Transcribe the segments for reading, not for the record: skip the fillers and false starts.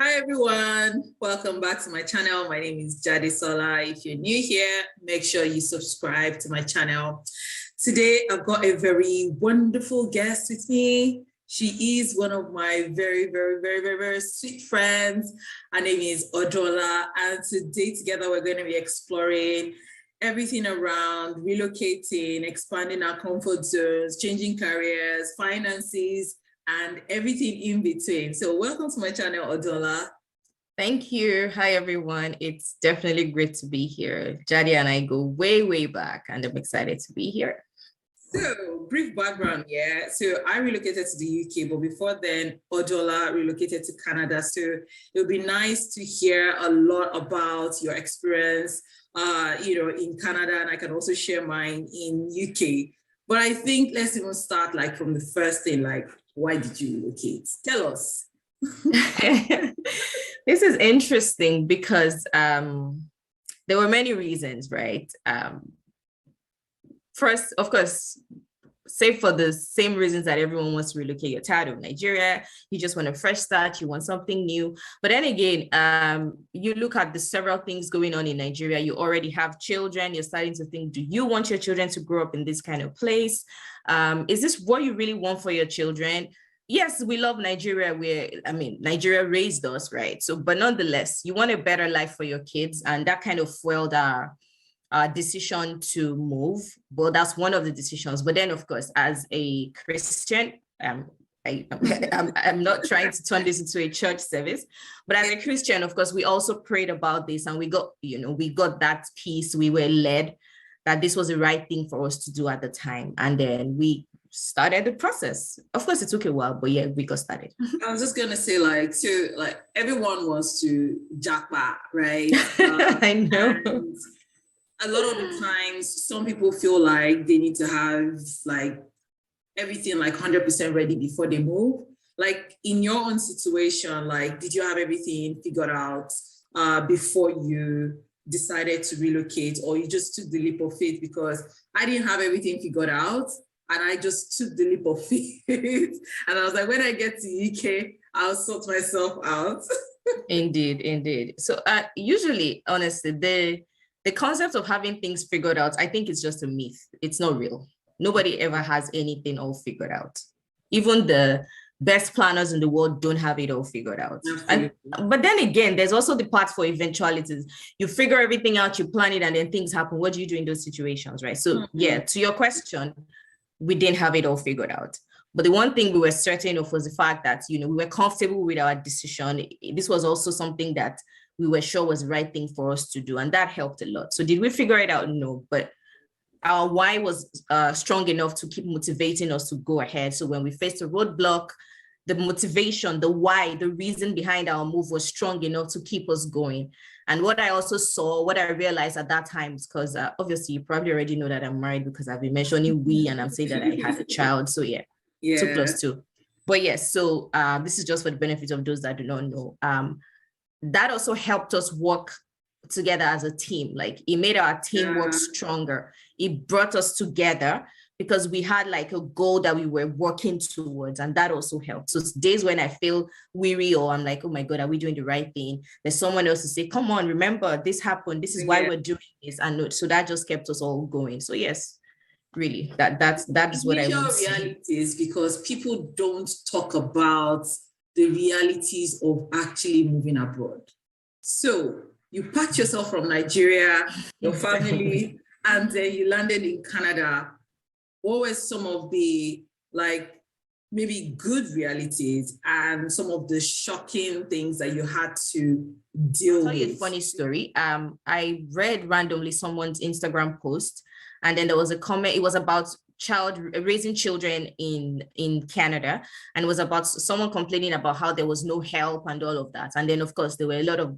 Hi everyone, welcome back to my channel. My name is Sola. If you're new here, make sure you subscribe to my channel. Today I've got a very wonderful guest with me. She is one of my very sweet friends. Her name is Odunola, and today together we're going to be exploring everything around relocating, expanding our comfort zones, changing careers, finances, and everything in between. So welcome to my channel, Odunola. Thank you. Hi, everyone. It's definitely great to be here. Jadi and I go way back, and I'm excited to be here. So, brief background, yeah. So I relocated to the UK, but before then, Odunola relocated to Canada. So it would be nice to hear a lot about your experience, in Canada, and I can also share mine in UK. But I think let's even start from the first thing, why did you relocate? Tell us. This is interesting because there were many reasons, right? First, of course, save for the same reasons that everyone wants to relocate. You're tired of Nigeria, you just want a fresh start, you want something new. But then again, you look at the several things going on in Nigeria. You already have children. You're starting to think, do you want your children to grow up in this kind of place? Is this what you really want for your children? Yes, we love Nigeria. Nigeria raised us, right? So, but nonetheless, you want a better life for your kids, and that kind of fueled our decision to move. Well, that's one of the decisions. But then, of course, as a Christian, I'm not trying to turn this into a church service, but as a Christian, of course, we also prayed about this, and we got that peace. We were led that this was the right thing for us to do at the time, and then we started the process. Of course, it took a while, but yeah, we got started. I was just gonna say, everyone wants to jackpot, right? I know. A lot of the times, some people feel like they need to have everything 100% ready before they move. In your own situation, did you have everything figured out before you decided to relocate, or you just took the leap of faith? Because I didn't have everything figured out, and I just took the leap of faith. And I was like, when I get to UK, I'll sort myself out. Indeed. So usually, honestly, the concept of having things figured out, I think it's just a myth. It's not real. Nobody ever has anything all figured out. Even the best planners in the world don't have it all figured out. But then again, there's also the part for eventualities. You figure everything out, you plan it, and then things happen. What do you do in those situations, right? So yeah, to your question, we didn't have it all figured out. But the one thing we were certain of was the fact that, we were comfortable with our decision. This was also something that we were sure was the right thing for us to do. And that helped a lot. So did we figure it out? No, but our why was strong enough to keep motivating us to go ahead. So when we faced a roadblock, the motivation, the why, the reason behind our move was strong enough to keep us going. And what I also saw, what I realized at that time is because obviously you probably already know that I'm married because I've been mentioning we, and I'm saying that I had a child. So yeah. 2+2. But yes, so this is just for the benefit of those that do not know. That also helped us work together as a team. It made our team work stronger. It brought us together because we had a goal that we were working towards, and that also helped. So days when I feel weary or I'm like, oh my God, are we doing the right thing? There's someone else to say, come on, remember this happened. This is why we're doing this. And so that just kept us all going. So yes, really, that is what I would say. Realities, because people don't talk about the realities of actually moving abroad. So you packed yourself from Nigeria, your family, and then you landed in Canada. What were some of the maybe good realities and some of the shocking things that you had to deal with? I'll tell you a funny story. I read randomly someone's Instagram post, and then there was a comment. It was about raising children in Canada, and it was about someone complaining about how there was no help and all of that. And then of course there were a lot of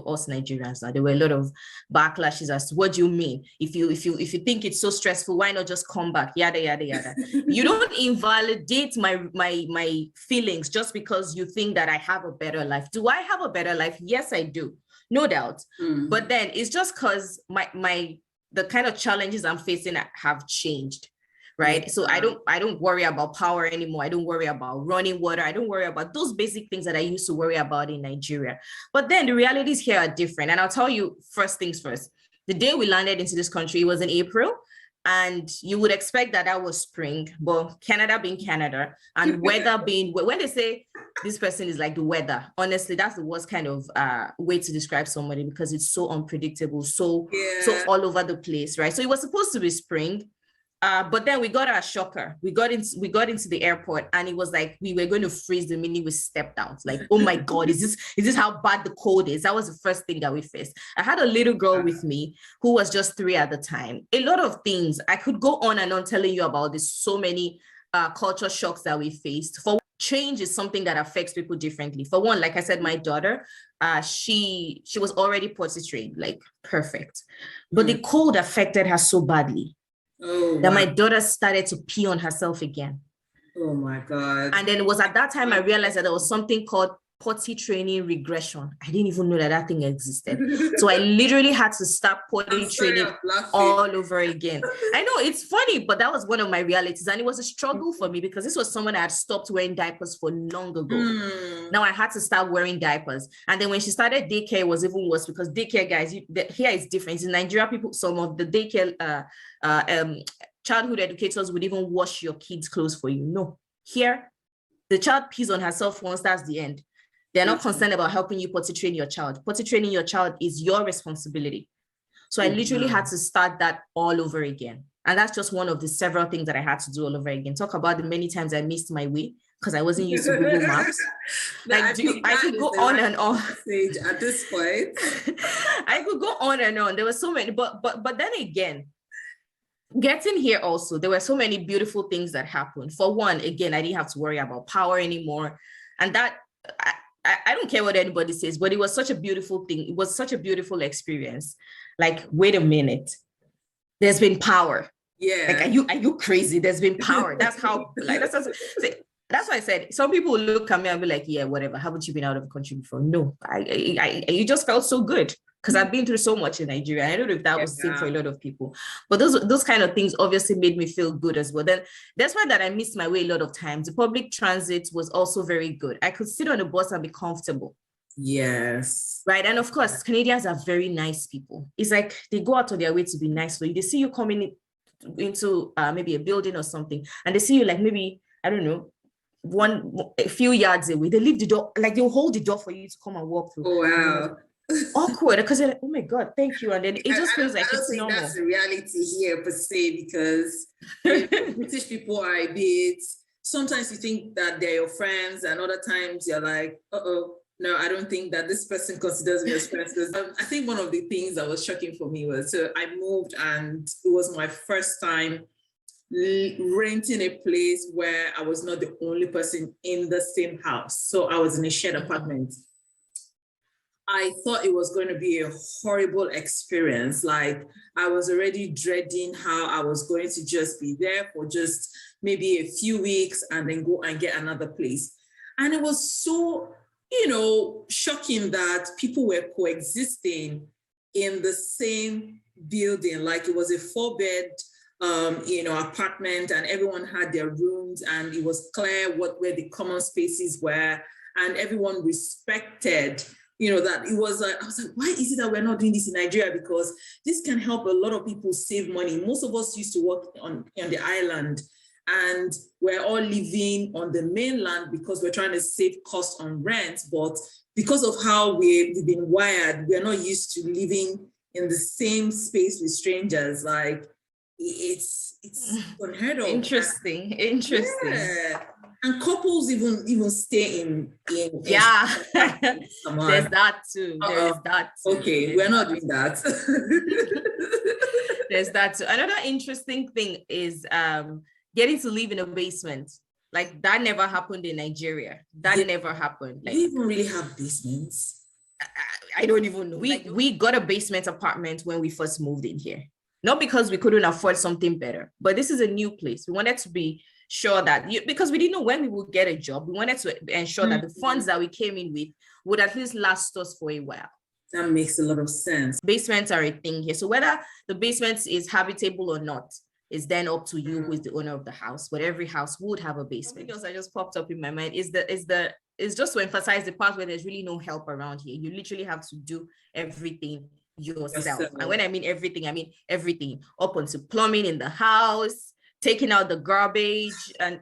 us Nigerians, there were a lot of backlashes as to what do you mean, if you think it's so stressful, why not just come back, yada yada yada. You don't invalidate my feelings just because you think that I have a better life. Do I have a better life? Yes, I do, no doubt. But then it's just because the kind of challenges I'm facing have changed. right? So I don't worry about power anymore. I don't worry about running water. I don't worry about those basic things that I used to worry about in Nigeria. But then the realities here are different. And I'll tell you first things first. The day we landed into this country, it was in April. And you would expect that was spring, but Canada being Canada and weather being, when they say this person is like the weather, honestly, that's the worst kind of way to describe somebody, because it's so unpredictable, so all over the place, right? So it was supposed to be spring. But then we got our shocker. We got into the airport, and it was like we were going to freeze the minute we stepped out. Like, oh my God, is this how bad the cold is? That was the first thing that we faced. I had a little girl with me who was just 3 at the time. A lot of things I could go on and on telling you about this. So many culture shocks that we faced. For change is something that affects people differently. For one, like I said, my daughter, she was already potty trained, like perfect, but the cold affected her so badly. That my daughter started to pee on herself again. Oh my God. And then it was at that time I realized that there was something called potty training regression. I didn't even know that thing existed. So I literally had to start potty training all over again. I know it's funny, but that was one of my realities. And it was a struggle for me, because this was someone that had stopped wearing diapers for long ago. Now I had to start wearing diapers. And then when she started daycare, it was even worse, because daycare, guys, here is different. In Nigeria, some of the daycare childhood educators would even wash your kids' clothes for you. No, here, the child pees on herself once, that's the end. They're not concerned about helping you potty train your child. Potty training your child is your responsibility. So I literally had to start that all over again. And that's just one of the several things that I had to do all over again. Talk about the many times I missed my way because I wasn't used to Google Maps. I could go on and on. At this point, I could go on and on. There were so many, but then again, getting here also, there were so many beautiful things that happened. For one, again, I didn't have to worry about power anymore. And that, I don't care what anybody says, but it was such a beautiful thing. It was such a beautiful experience. Like, wait a minute, there's been power. Yeah. Like, are you crazy? There's been power. That's how, like, that's why I said, some people will look at me and be like, yeah, whatever. Haven't you been out of the country before? No, you just felt so good. Because I've been through so much in Nigeria. I don't know if that was the same for a lot of people. But those kind of things obviously made me feel good as well. Then that's why that I missed my way a lot of times. The public transit was also very good. I could sit on the bus and be comfortable. Yes. Right. And of course, Canadians are very nice people. It's like they go out of their way to be nice for you. They see you coming into maybe a building or something, and they see you like maybe, I don't know, a few yards away. They leave the door, like they'll hold the door for you to come and walk through. Oh, wow. Awkward, because they're like, oh my God, thank you. And then it just feels like it's normal. That's the reality here per se, because British people are a bit, sometimes you think that they're your friends, and other times you're like, no, I don't think that this person considers me as friends. I think one of the things that was shocking for me was, so I moved, and it was my first time renting a place where I was not the only person in the same house. So I was in a shared apartment. I thought it was going to be a horrible experience. Like, I was already dreading how I was going to just be there for just maybe a few weeks and then go and get another place. And it was so, shocking that people were coexisting in the same building. Like, it was a 4-bed, apartment, and everyone had their rooms, and it was clear where the common spaces were, and everyone respected that it was I was like, why is it that we're not doing this in Nigeria? Because this can help a lot of people save money. Most of us used to work on the island, and we're all living on the mainland because we're trying to save costs on rent. But because of how we've been wired, we're not used to living in the same space with strangers. Like, it's unheard of. Interesting. Yeah. And couples even stay in yeah. There's that too. There is that too. Okay, we're not doing that. There's that too. Another interesting thing is getting to live in a basement. Like, that never happened in Nigeria. That never happened. Like, we even really have basements. I don't even know. We got a basement apartment when we first moved in here. Not because we couldn't afford something better, but this is a new place. We wanted to be sure that, because we didn't know when we would get a job, we wanted to ensure that the funds that we came in with would at least last us for a while. That makes a lot of sense. Basements are a thing here. So whether the basement is habitable or not, It's then up to you who is the owner of the house, but every house would have a basement. Something else that just popped up in my mind is just to emphasize the part where there's really no help around here. You literally have to do everything yourself. And when I mean everything, up onto plumbing in the house, taking out the garbage, and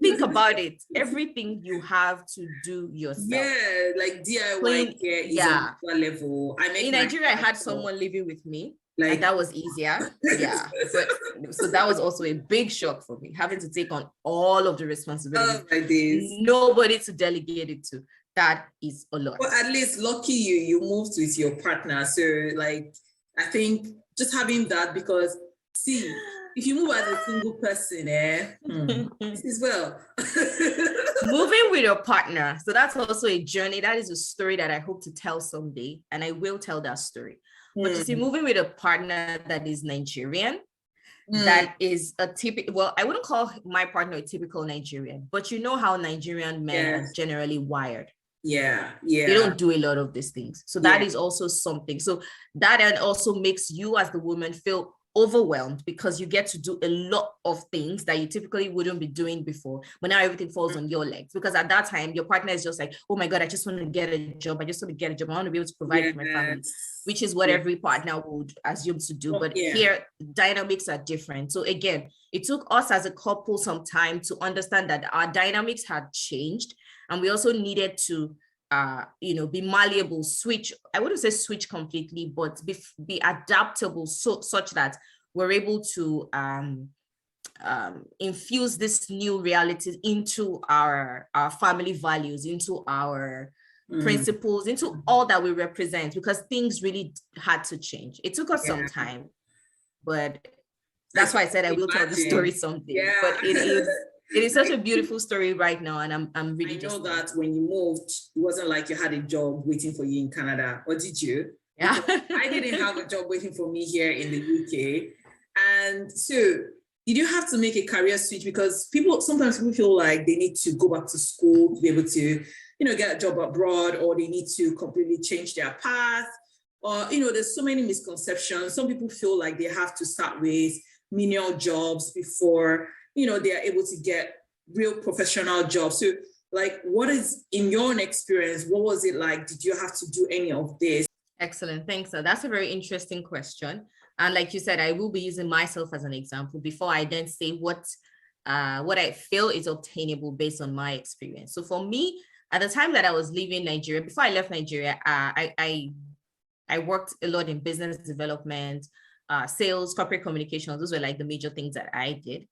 think about it. Everything you have to do yourself. Yeah, like DIY here is on one level. In Nigeria, I had someone living with me. Like, and that was easier. Yeah. But so that was also a big shock for me, having to take on all of the responsibilities. Oh my days. Nobody to delegate it to. That is a lot. Well, at least lucky you moved with your partner. So like, I think just having that, because see, if you move as a single person, this is well. Moving with your partner. So that's also a journey. That is a story that I hope to tell someday. And I will tell that story. But you see, moving with a partner that is Nigerian, that is a typical, well, I wouldn't call my partner a typical Nigerian, but you know how Nigerian men are generally wired. Yeah. They don't do a lot of these things. So that is also something. So that also makes you as the woman feel overwhelmed, because you get to do a lot of things that you typically wouldn't be doing before, but now everything falls on your legs, because at that time your partner is just like, oh my God, I just want to get a job. I want to be able to provide for my family, which is what every partner would assume to do. But here dynamics are different. So again, it took us as a couple some time to understand that our dynamics had changed, and we also needed to be malleable, switch. I wouldn't say switch completely, but be adaptable, such that we're able to infuse this new realities into our family values, into our principles, into all that we represent, because things really had to change. It took us some time, but that's why I said I will tell the story someday. But it is such a beautiful story right now, and I'm really. I know that when you moved, it wasn't like you had a job waiting for you in Canada, or did you? Yeah, I didn't have a job waiting for me here in the UK, and so did you have to make a career switch? Because sometimes people feel like they need to go back to school to be able to, get a job abroad, or they need to completely change their path, or there's so many misconceptions. Some people feel like they have to start with menial jobs before they are able to get real professional jobs. So like, what is, in your own experience, what was it like? Did you have to do any of this? Excellent. Thanks. So that's a very interesting question. And like you said, I will be using myself as an example before I then say what I feel is obtainable based on my experience. So for me, at the time that I was leaving Nigeria, before I left Nigeria, I worked a lot in business development, sales, corporate communications. Those were like the major things that I did.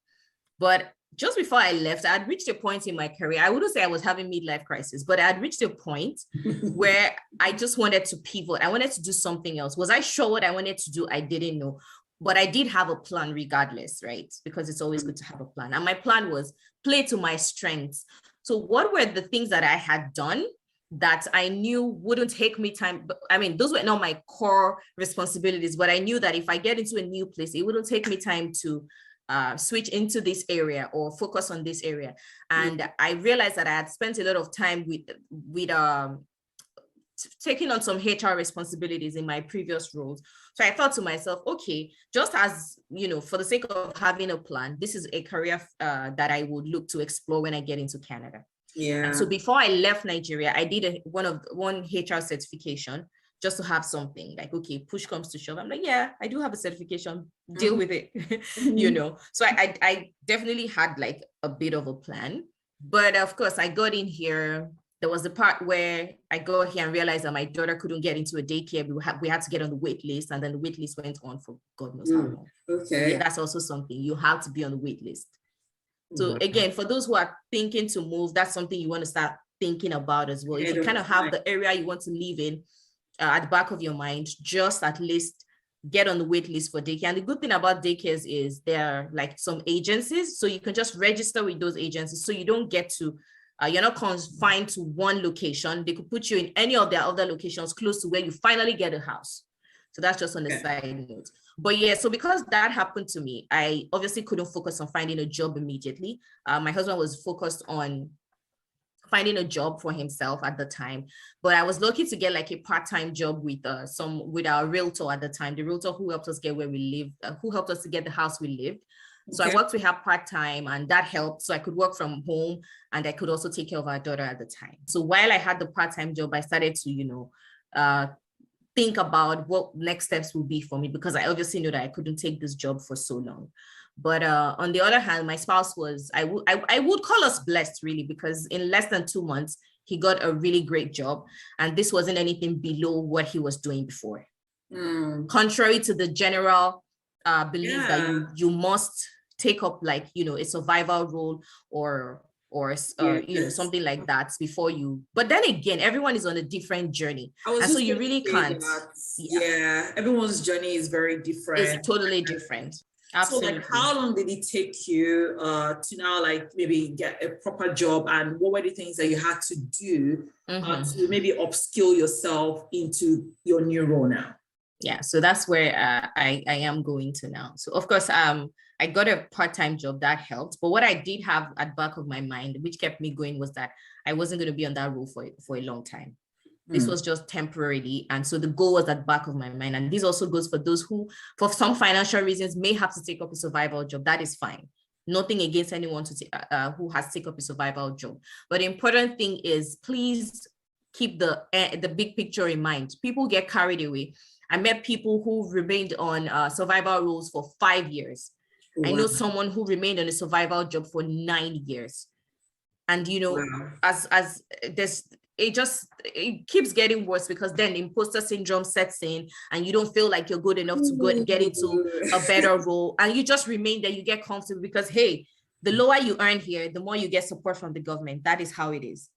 But just before I left, I had reached a point in my career. I wouldn't say I was having midlife crisis, but I had reached a point where I just wanted to pivot. I wanted to do something else. Was I sure what I wanted to do? I didn't know. But I did have a plan regardless, right? Because it's always good to have a plan. And my plan was play to my strengths. So what were the things that I had done that I knew wouldn't take me time? But I mean, those were not my core responsibilities, but I knew that if I get into a new place, it wouldn't take me time to switch into this area or focus on this area. And I realized that I had spent a lot of time with taking on some HR responsibilities in my previous roles. So I thought to myself, okay, just as, for the sake of having a plan, this is a career that I would look to explore when I get into Canada. Yeah. And so before I left Nigeria, I did one HR certification, just to have something like, okay, push comes to shove, I'm like, yeah, I do have a certification, deal with it, So I definitely had like a bit of a plan. But of course, I got in here. There was the part where I got here and realized that my daughter couldn't get into a daycare. We had to get on the wait list, and then the wait list went on for God knows how long. Okay. Yeah, that's also something. You have to be on the wait list. So again, for those who are thinking to move, that's something you want to start thinking about as well. If you kind of have the area you want to live in at the back of your mind, just at least get on the wait list for daycare. And the good thing about daycares is there are like some agencies, so you can just register with those agencies. So you don't get to, you're not confined to one location. They could put you in any of their other locations close to where you finally get a house. So that's just on the side note. But yeah, so because that happened to me, I obviously couldn't focus on finding a job immediately. My husband was focused on finding a job for himself at the time, but I was lucky to get like a part-time job with our realtor at the time, the realtor who helped us get where we lived, who helped us to get the house we lived. So I worked with her part-time, and that helped. So I could work from home, and I could also take care of our daughter at the time. So while I had the part-time job, I started to, think about what next steps would be for me, because I obviously knew that I couldn't take this job for so long. But on the other hand, my spouse was, I would call us blessed, really, because in less than 2 months, he got a really great job. And this wasn't anything below what he was doing before. Contrary to the general belief that you must take up like, a survival role or something like that before you. But then again, everyone is on a different journey. And so you really can't. Everyone's journey is very different. It's totally different. Absolutely. So like, how long did it take you to now like maybe get a proper job, and what were the things that you had to do to maybe upskill yourself into your new role now? Yeah, so that's where I am going to now. So of course, I got a part-time job that helped, but what I did have at back of my mind, which kept me going, was that I wasn't going to be on that role for a long time. This was just temporarily. And so the goal was at the back of my mind. And this also goes for those who, for some financial reasons, may have to take up a survival job. That is fine. Nothing against anyone who has to take up a survival job. But the important thing is, please keep the big picture in mind. People get carried away. I met people who remained on survival roles for 5 years. Wow. I know someone who remained on a survival job for 9 years. And, as there's, it keeps getting worse, because then imposter syndrome sets in and you don't feel like you're good enough to get into a better role. And you just remain there, you get comfortable, because, hey, the lower you earn here, the more you get support from the government. That is how it is.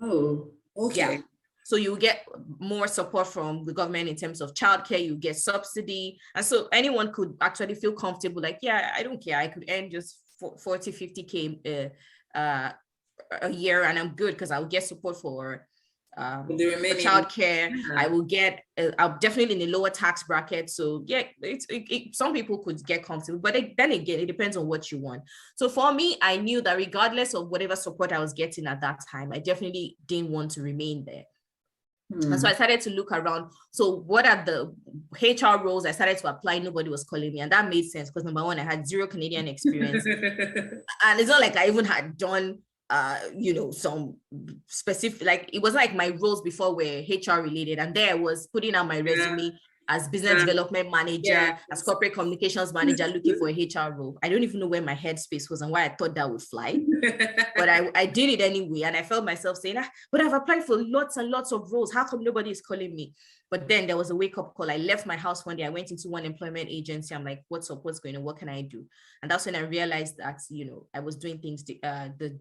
Oh, okay. Yeah. So you get more support from the government in terms of childcare, you get subsidy. And so anyone could actually feel comfortable, like, yeah, I don't care. I could earn just 40, 50K a year and I'm good, because I'll get support for childcare. I will get, I'm definitely in the lower tax bracket. So yeah, some people could get comfortable, but then again, it depends on what you want. So for me, I knew that regardless of whatever support I was getting at that time, I definitely didn't want to remain there. And so I started to look around. So what are the HR roles? I started to apply. Nobody was calling me. And that made sense, because number one, I had 0 Canadian experience. And it's not like I even had done, some specific, like, it was like my roles before were HR related. And there I was putting out my resume as business development manager, as corporate communications manager, looking for a HR role. I don't even know where my headspace was and why I thought that would fly. But I did it anyway. And I felt myself saying, but I've applied for lots and lots of roles. How come nobody is calling me? But then there was a wake-up call. I left my house one day. I went into one employment agency. I'm like, what's up? What's going on? What can I do? And that's when I realized that, I was doing things the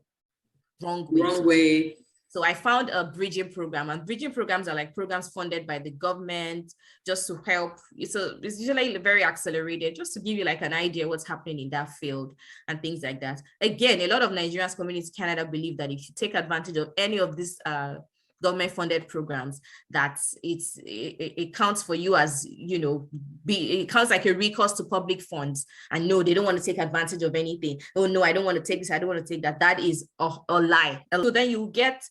wrong way. So I found a bridging program, and bridging programs are like programs funded by the government just to help. It's usually very accelerated, just to give you like an idea what's happening in that field and things like that. Again, a lot of Nigerians coming into Canada believe that if you take advantage of any of these government funded programs, that it counts for you as, it counts like a recourse to public funds. And no, they don't want to take advantage of anything. Oh no, I don't want to take this, I don't want to take that. That is a lie. So then you get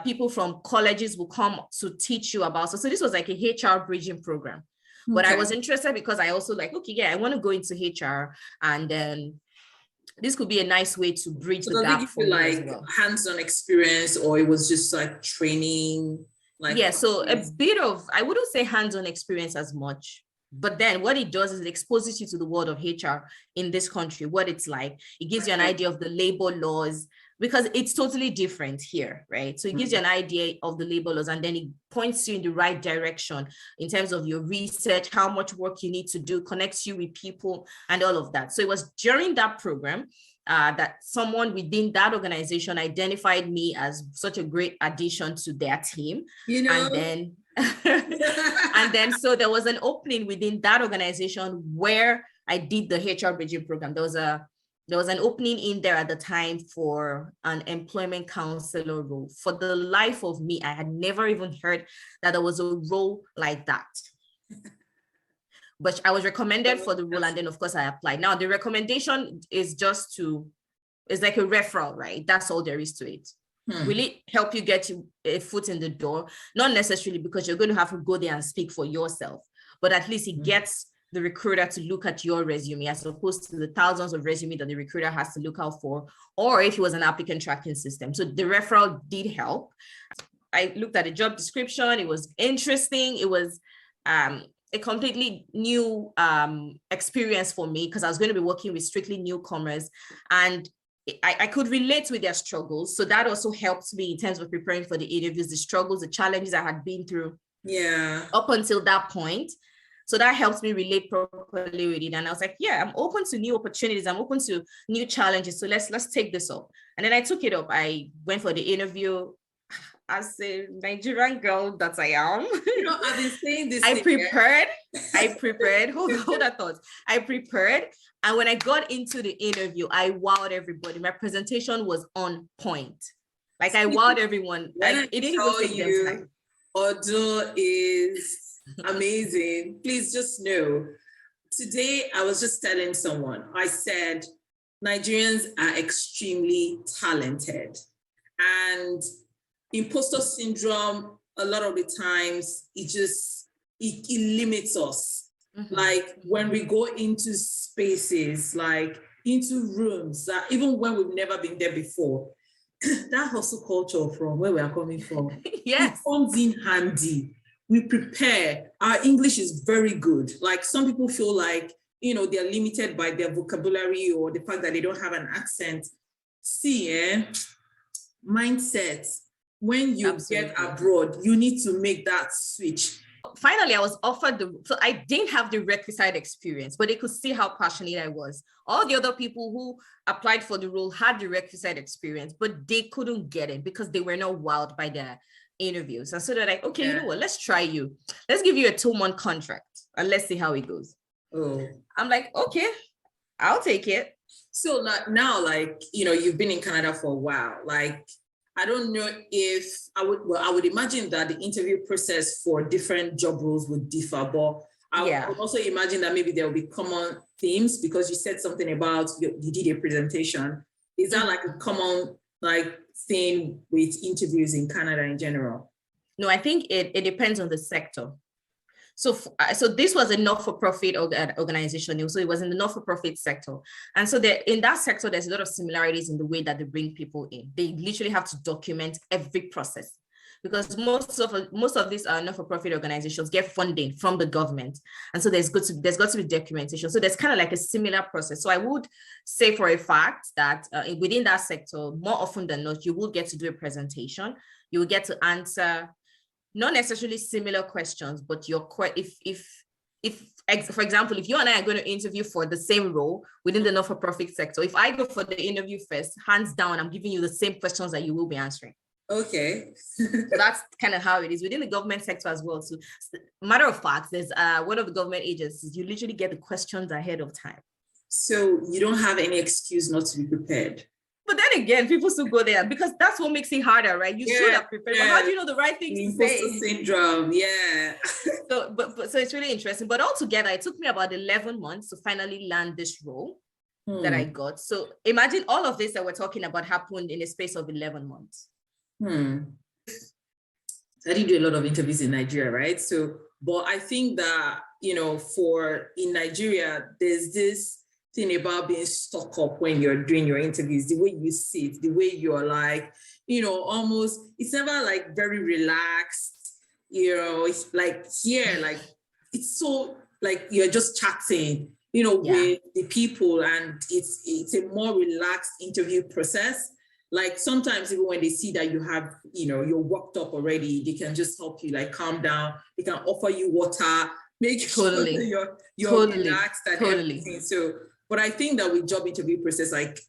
people from colleges will come to teach you about. So this was like a HR bridging program. But I was interested because I also like, okay, yeah, I want to go into HR, and then this could be a nice way to bridge the gap for me as well. Hands-on experience, or it was just like training? So a bit of, I wouldn't say hands-on experience as much, but then what it does is it exposes you to the world of HR in this country, what it's like. It gives you an idea of the labor laws, because it's totally different here, right? So it gives you an idea of the labor laws, and then it points you in the right direction in terms of your research, how much work you need to do, connects you with people and all of that. So it was during that program that someone within that organization identified me as such a great addition to their team. And then and then so there was an opening within that organization where I did the HR bridging program. There was an opening in there at the time for an employment counselor role. For the life of me, I had never even heard that there was a role like that. But I was recommended for the role, and then of course I applied. Now the recommendation is it's like a referral, right? That's all there is to it. Will it help you get a foot in the door? Not necessarily, because you're going to have to go there and speak for yourself, but at least it gets the recruiter to look at your resume as opposed to the thousands of resume that the recruiter has to look out for, or if it was an applicant tracking system. So the referral did help. I looked at the job description. It was interesting. It was a completely new experience for me because I was going to be working with strictly newcomers, and I could relate with their struggles. So that also helped me in terms of preparing for the interviews, the struggles, the challenges I had been through up until that point. So that helps me relate properly with it. And I was like, yeah, I'm open to new opportunities. I'm open to new challenges. So let's take this up. And then I took it up. I went for the interview. As a Nigerian girl that I am, I've been saying this. I prepared. Hold that thought. I prepared. And when I got into the interview, I wowed everybody. My presentation was on point. Like I wowed everyone. It didn't even take them time. Odu is amazing. Please just know, today I was just telling someone, I said, Nigerians are extremely talented. And impostor syndrome, a lot of the times, it limits us. Mm-hmm. Like when we go into spaces, like into rooms, even when we've never been there before, that hustle culture from where we are coming from, yes, it comes in handy. We prepare. Our English is very good. Like some people feel like, they're limited by their vocabulary or the fact that they don't have an accent. See, mindset. When you get abroad, you need to make that switch. Finally, I was offered so I didn't have the requisite experience, but they could see how passionate I was. All the other people who applied for the role had the requisite experience, but they couldn't get it because they were not wowed by their interviews. And so they're like, okay, you know what? Let's try you. Let's give you a 2-month contract and let's see how it goes. Oh, I'm like, okay, I'll take it. So now, like, you've been in Canada for a while. Like, I don't know if I would imagine that the interview process for different job roles would differ, but I would also imagine that maybe there will be common themes because you said something about you did a presentation. Is that like a common thing with interviews in Canada in general? No, I think it depends on the sector. So this was a not-for-profit organization. So it was in the not-for-profit sector. And so in that sector, there's a lot of similarities in the way that they bring people in. They literally have to document every process because most of these not-for-profit organizations get funding from the government. And so there's got to be documentation. So there's kind of like a similar process. So I would say for a fact that within that sector, more often than not, you will get to do a presentation. You will get to answer not necessarily similar questions, but if for example, if you and I are going to interview for the same role within the not-for-profit sector, if I go for the interview first, hands down, I'm giving you the same questions that you will be answering. Okay. So that's kind of how it is within the government sector as well. So matter of fact, there's one of the government agencies, you literally get the questions ahead of time. So you don't have any excuse not to be prepared. But then again, people still go there because that's what makes it harder, right? You should have prepared. But how do you know the right things to say? Impostor syndrome, So it's really interesting. But altogether, it took me about 11 months to finally land this role that I got. So imagine all of this that we're talking about happened in a space of 11 months. I didn't do a lot of interviews in Nigeria, right? So, but I think that, in Nigeria, there's this thing about being stuck up when you're doing your interviews, the way you sit, the way you're like, almost, it's never like very relaxed, it's like here, like, it's so like you're just chatting, with the people, and it's a more relaxed interview process. Like sometimes even when they see that you have, you're worked up already, they can just help you like calm down. They can offer you water, make sure that you're relaxed and everything. So, but I think that with job interview process, like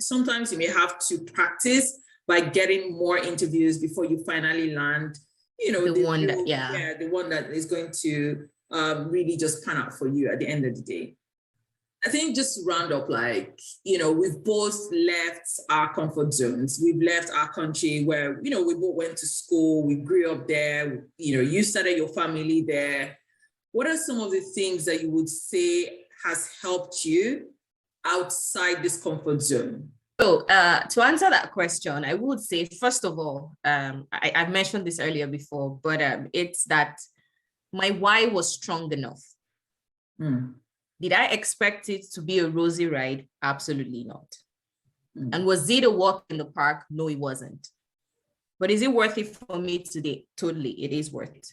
sometimes you may have to practice by getting more interviews before you finally land, the one that is going to really just pan out for you at the end of the day. I think just to round up, like, we've both left our comfort zones. We've left our country where, we both went to school, we grew up there, you started your family there. What are some of the things that you would say has helped you outside this comfort zone? So to answer that question, I would say, first of all, I mentioned this earlier before, but it's that my why was strong enough. Mm. Did I expect it to be a rosy ride? Absolutely not. Mm. And was it a walk in the park? No, it wasn't. But is it worth it for me today? Totally, it is worth it.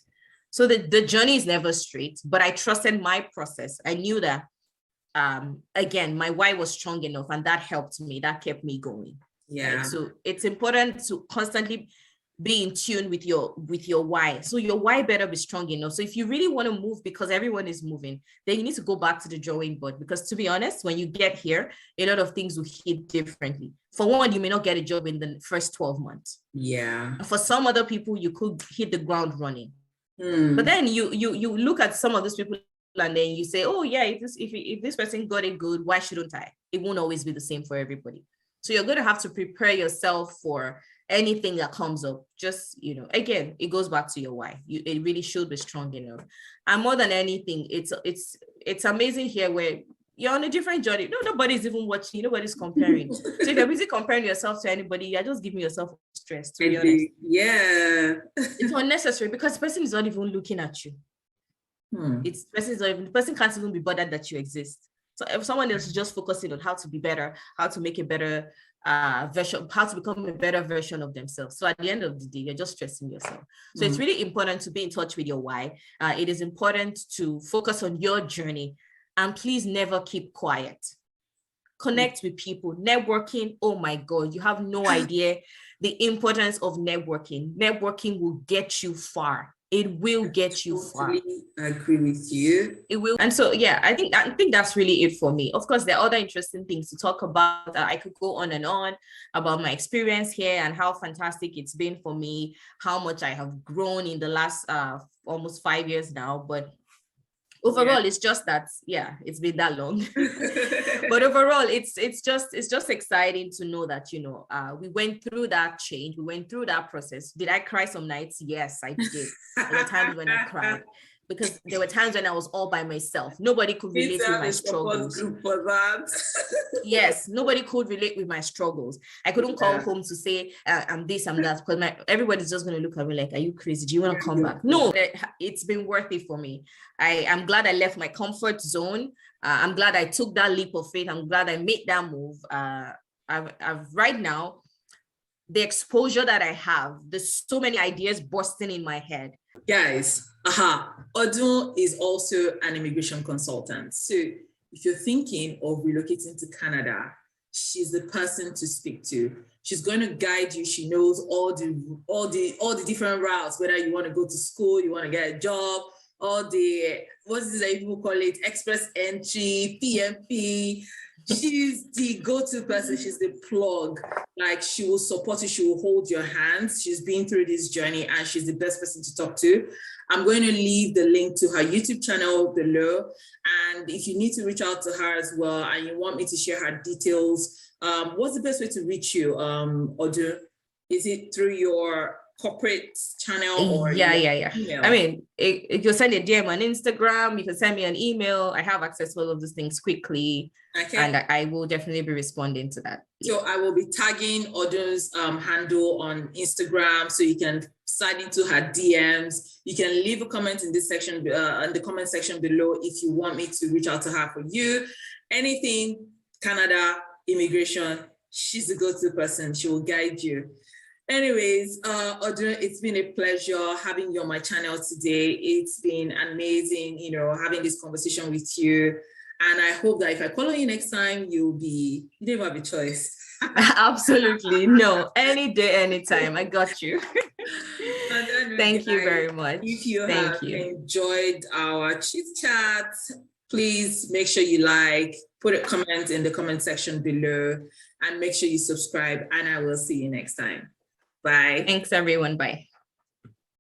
So the journey is never straight, but I trusted my process. I knew that, again, my why was strong enough, and that helped me. That kept me going. Yeah. Right? So it's important to constantly be in tune with your why. So your why better be strong enough. So if you really want to move because everyone is moving, then you need to go back to the drawing board, because to be honest, when you get here, a lot of things will hit differently. For one, you may not get a job in the first 12 months. Yeah. For some other people, you could hit the ground running. But then you look at some of those people and then you say, oh yeah, if this person got it good, why shouldn't I? It won't always be the same for everybody. So you're going to have to prepare yourself for anything that comes up. Just, again, it goes back to your why. It really should be strong enough. And more than anything, it's amazing here where you're on a different journey. No, nobody's even watching. Nobody's comparing. So if you're busy comparing yourself to anybody, you're just giving yourself stress, to be honest. Yeah. It's unnecessary because the person is not even looking at you. The person can't even be bothered that you exist. So if someone else is just focusing on how to be better, how to make a better version, how to become a better version of themselves. So at the end of the day, you're just stressing yourself. So it's really important to be in touch with your why. It is important to focus on your journey, and please never keep quiet. Connect with people. Networking, oh my God, you have no idea the importance of networking. Networking will get you far. It will get you far. I agree with you. It will. And so, yeah, I think that's really it for me. Of course, there are other interesting things to talk about. I could go on and on about my experience here and how fantastic it's been for me, how much I have grown in the last almost 5 years now. But overall, it's just that, it's been that long. But overall, it's just exciting to know that, we went through that change. We went through that process. Did I cry some nights? Yes, I did. There were times when I cried, because there were times when I was all by myself. Nobody could relate with my struggles. For that. Yes, nobody could relate with my struggles. I couldn't call home to say I'm this, I'm that, because everybody's just going to look at me like, are you crazy? Do you want to come back? No, it's been worth it for me. I'm glad I left my comfort zone. I'm glad I took that leap of faith. I'm glad I made that move. I've right now, the exposure that I have, there's so many ideas bursting in my head. Guys, Odun is also an immigration consultant. So if you're thinking of relocating to Canada, she's the person to speak to. She's going to guide you. She knows all the different routes, whether you want to go to school, you want to get a job, all the, what is it that people call it, express entry, PMP. She's the go-to person. She's the plug. Like, she will support you. She will hold your hands. She's been through this journey and she's the best person to talk to. I'm going to leave the link to her YouTube channel below. And if you need to reach out to her as well and you want me to share her details, what's the best way to reach you, Odu? Is it through your corporate channel or email? I mean, you can send a DM on Instagram, you can send me an email. I have access to all of these things quickly. Okay. And I will definitely be responding to that. So I will be tagging Odu's handle on Instagram, so you can slide into her DMs. You can leave a comment in this section, in the comment section below, if you want me to reach out to her for you. Anything Canada, immigration, she's the go-to person. She will guide you. Anyways, Odu, it's been a pleasure having you on my channel today. It's been amazing, having this conversation with you. And I hope that if I call on you next time, you don't have a choice. Absolutely. No, any day, anytime. I got you. Thank you very much. If you have enjoyed our chit chat, please make sure you put a comment in the comment section below, and make sure you subscribe, and I will see you next time. Bye. Thanks, everyone. Bye.